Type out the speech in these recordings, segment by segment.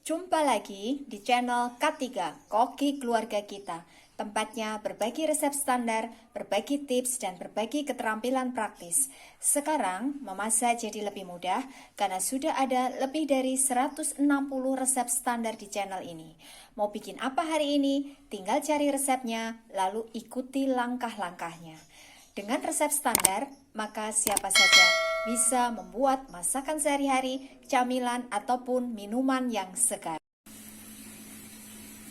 Jumpa lagi di channel K3, Koki Keluarga Kita. Tempatnya berbagi resep standar, berbagi tips, dan berbagi keterampilan praktis. Sekarang, memasak jadi lebih mudah karena sudah ada lebih dari 160 resep standar di channel ini. Mau bikin apa hari ini? Tinggal cari resepnya, lalu ikuti langkah-langkahnya. Dengan resep standar, maka siapa saja bisa membuat masakan sehari-hari, camilan, ataupun minuman yang segar.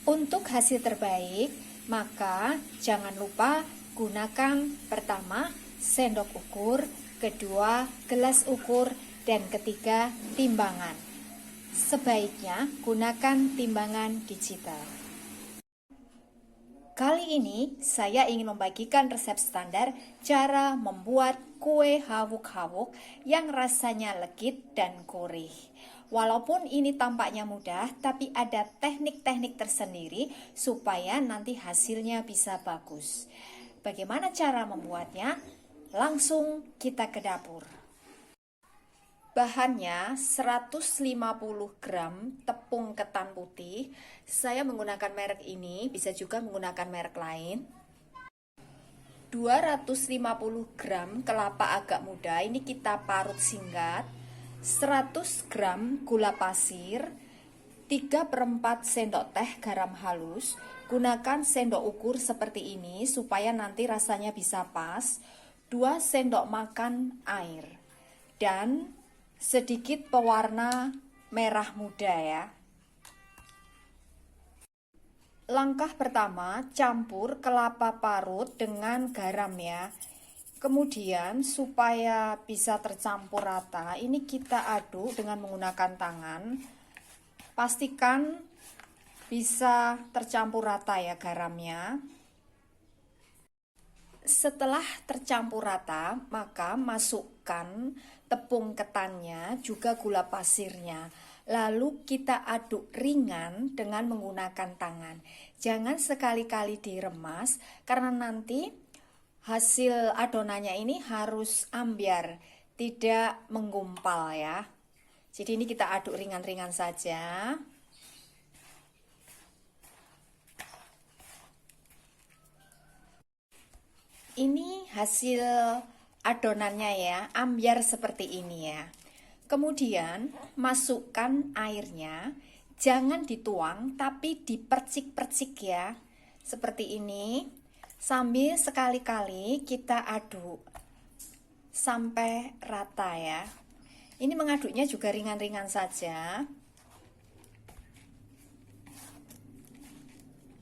Untuk hasil terbaik, maka jangan lupa gunakan pertama sendok ukur, kedua gelas ukur, dan ketiga timbangan. Sebaiknya gunakan timbangan digital. Kali ini saya ingin membagikan resep standar cara membuat kue hawuk-hawuk yang rasanya legit dan gurih. Walaupun ini tampaknya mudah, tapi ada teknik-teknik tersendiri supaya nanti hasilnya bisa bagus. Bagaimana cara membuatnya? Langsung kita ke dapur. Bahannya 150 gram tepung ketan putih. Saya menggunakan merek ini, bisa juga menggunakan merek lain. 250 gram kelapa agak muda, ini kita parut singkat. 100 gram gula pasir, 3/4 sendok teh garam halus. Gunakan sendok ukur seperti ini supaya nanti rasanya bisa pas. 2 sendok makan air. Dan sedikit pewarna merah muda ya. Langkah pertama, campur kelapa parut dengan garam ya. Kemudian supaya bisa tercampur rata, ini kita aduk dengan menggunakan tangan. Pastikan bisa tercampur rata ya garamnya. Setelah tercampur rata, maka masukkan tepung ketannya, juga gula pasirnya. Lalu kita aduk ringan dengan menggunakan tangan. Jangan sekali-kali diremas, karena nanti hasil adonannya ini harus ambiar, tidak menggumpal ya. Jadi ini kita aduk ringan-ringan saja. Ini hasil adonannya ya, ambiar seperti ini ya. Kemudian masukkan airnya, jangan dituang tapi dipercik-percik ya. Seperti ini, sambil sekali-kali kita aduk sampai rata ya. Ini mengaduknya juga ringan-ringan saja.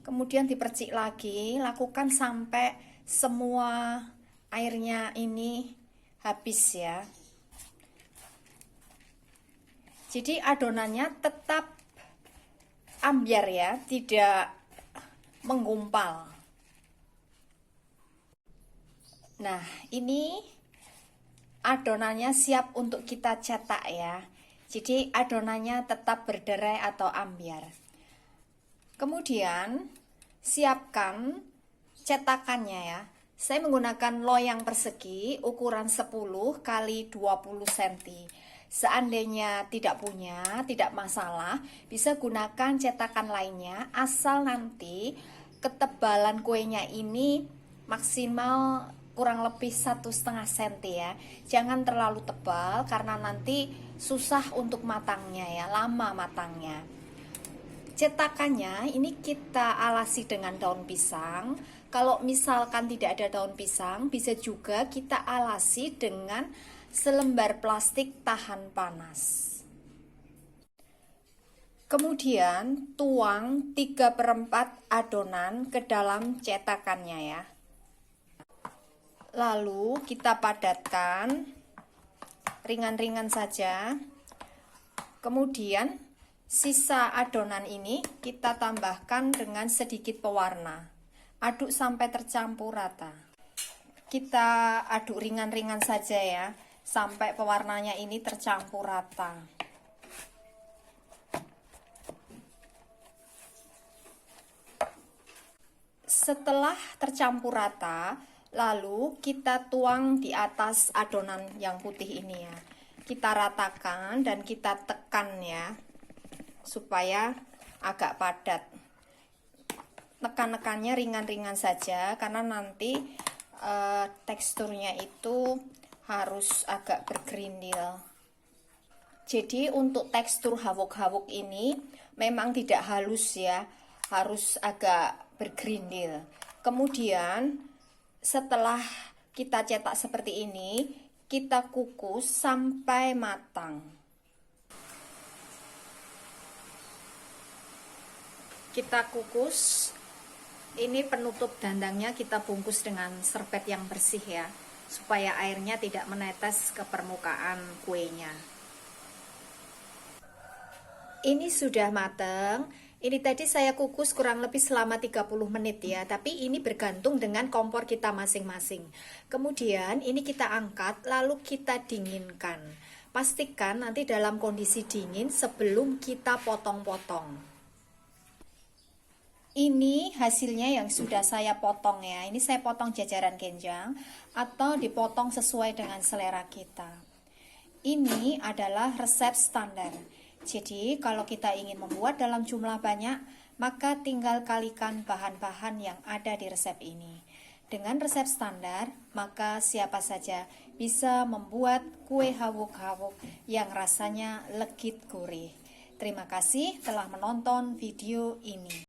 Kemudian dipercik lagi, lakukan sampai semua airnya ini habis ya. Jadi adonannya tetap ambiar ya, tidak menggumpal. Nah, ini adonannya siap untuk kita cetak ya. Jadi adonannya tetap berderai atau ambiar. Kemudian siapkan cetakannya ya. Saya menggunakan loyang persegi ukuran 10 x 20 cm. Seandainya tidak punya, tidak masalah, bisa gunakan cetakan lainnya, asal nanti ketebalan kuenya ini maksimal kurang lebih 1,5 cm ya. Jangan terlalu tebal karena nanti susah untuk matangnya ya, lama matangnya. Cetakannya ini kita alasi dengan daun pisang. Kalau misalkan tidak ada daun pisang, bisa juga kita alasi dengan selembar plastik tahan panas. Kemudian tuang 3/4 adonan ke dalam cetakannya ya. Lalu kita padatkan ringan-ringan saja. Kemudian sisa adonan ini kita tambahkan dengan sedikit pewarna. Aduk sampai tercampur rata. Kita aduk ringan-ringan saja ya, sampai pewarnanya ini tercampur rata. Setelah tercampur rata, lalu kita tuang di atas adonan yang putih ini ya. Kita ratakan dan kita tekan ya. supaya agak padat. Tekan-tekannya ringan-ringan saja karena nanti teksturnya itu harus agak bergerindil. Jadi untuk tekstur hawuk-hawuk ini memang tidak halus ya, harus agak bergerindil. Kemudian setelah kita cetak seperti ini, kita kukus sampai matang. Kita kukus. Ini penutup dandangnya kita bungkus dengan serbet yang bersih ya, supaya airnya tidak menetes ke permukaan kuenya. Ini sudah matang. Ini tadi saya kukus kurang lebih selama 30 menit ya, tapi ini bergantung dengan kompor kita masing-masing. Kemudian ini kita angkat lalu kita dinginkan. Pastikan nanti dalam kondisi dingin sebelum kita potong-potong. Ini hasilnya yang sudah saya potong ya. Ini saya potong jajaran genjang atau dipotong sesuai dengan selera kita. Ini adalah resep standar. Jadi kalau kita ingin membuat dalam jumlah banyak, maka tinggal kalikan bahan-bahan yang ada di resep ini. Dengan resep standar, maka siapa saja bisa membuat kue hawuk-hawuk yang rasanya legit gurih. Terima kasih telah menonton video ini.